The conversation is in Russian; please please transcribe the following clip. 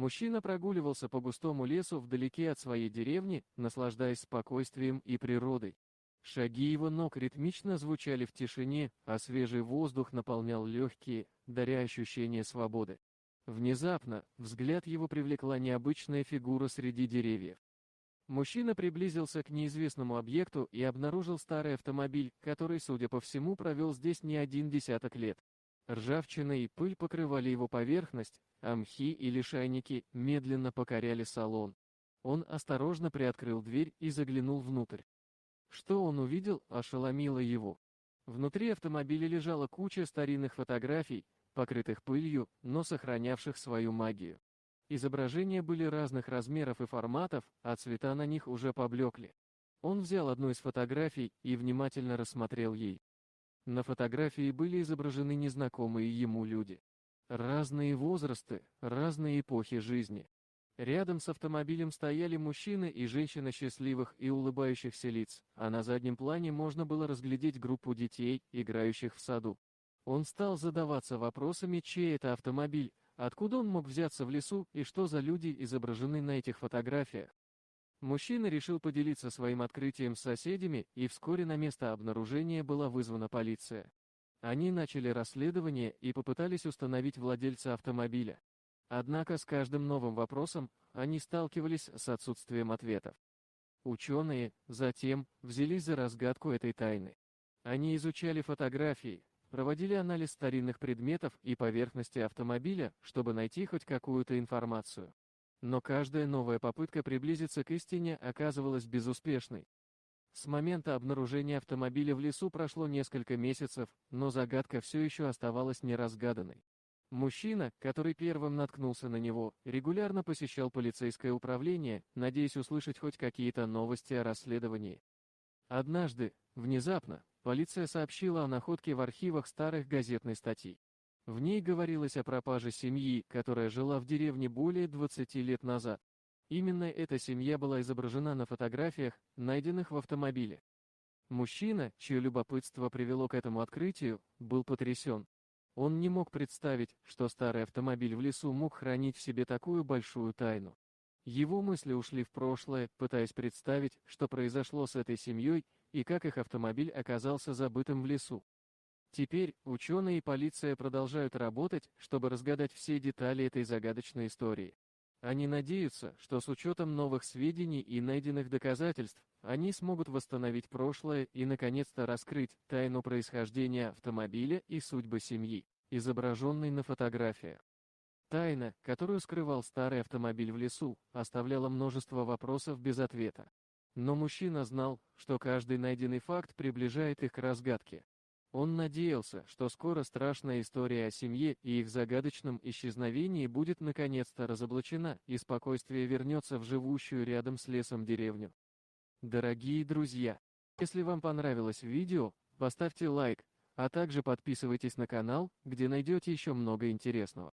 Мужчина прогуливался по густому лесу вдалеке от своей деревни, наслаждаясь спокойствием и природой. Шаги его ног ритмично звучали в тишине, а свежий воздух наполнял легкие, даря ощущение свободы. Внезапно взгляд его привлекла необычная фигура среди деревьев. Мужчина приблизился к неизвестному объекту и обнаружил старый автомобиль, который, судя по всему, провел здесь не один десяток лет. Ржавчина и пыль покрывали его поверхность, а мхи и лишайники медленно покоряли салон. Он осторожно приоткрыл дверь и заглянул внутрь. Что он увидел, ошеломило его. Внутри автомобиля лежала куча старинных фотографий, покрытых пылью, но сохранявших свою магию. Изображения были разных размеров и форматов, а цвета на них уже поблекли. Он взял одну из фотографий и внимательно рассмотрел ее. На фотографии были изображены незнакомые ему люди. Разные возрасты, разные эпохи жизни. Рядом с автомобилем стояли мужчина и женщина счастливых и улыбающихся лиц, а на заднем плане можно было разглядеть группу детей, играющих в саду. Он стал задаваться вопросами, чей это автомобиль, откуда он мог взяться в лесу и что за люди изображены на этих фотографиях. Мужчина решил поделиться своим открытием с соседями, и вскоре на место обнаружения была вызвана полиция. Они начали расследование и попытались установить владельца автомобиля. Однако с каждым новым вопросом они сталкивались с отсутствием ответов. Ученые, затем, взялись за разгадку этой тайны. Они изучали фотографии, проводили анализ старинных предметов и поверхности автомобиля, чтобы найти хоть какую-то информацию. Но каждая новая попытка приблизиться к истине оказывалась безуспешной. С момента обнаружения автомобиля в лесу прошло несколько месяцев, но загадка все еще оставалась неразгаданной. Мужчина, который первым наткнулся на него, регулярно посещал полицейское управление, надеясь услышать хоть какие-то новости о расследовании. Однажды, внезапно, полиция сообщила о находке в архивах старых газетной статьи. В ней говорилось о пропаже семьи, которая жила в деревне более 20 лет назад. Именно эта семья была изображена на фотографиях, найденных в автомобиле. Мужчина, чье любопытство привело к этому открытию, был потрясен. Он не мог представить, что старый автомобиль в лесу мог хранить в себе такую большую тайну. Его мысли ушли в прошлое, пытаясь представить, что произошло с этой семьей и как их автомобиль оказался забытым в лесу. Теперь ученые и полиция продолжают работать, чтобы разгадать все детали этой загадочной истории. Они надеются, что с учетом новых сведений и найденных доказательств, они смогут восстановить прошлое и наконец-то раскрыть тайну происхождения автомобиля и судьбы семьи, изображенной на фотографиях. Тайна, которую скрывал старый автомобиль в лесу, оставляла множество вопросов без ответа. Но мужчина знал, что каждый найденный факт приближает их к разгадке. Он надеялся, что скоро страшная история о семье и их загадочном исчезновении будет наконец-то разоблачена, и спокойствие вернется в живущую рядом с лесом деревню. Дорогие друзья, если вам понравилось видео, поставьте лайк, а также подписывайтесь на канал, где найдете еще много интересного.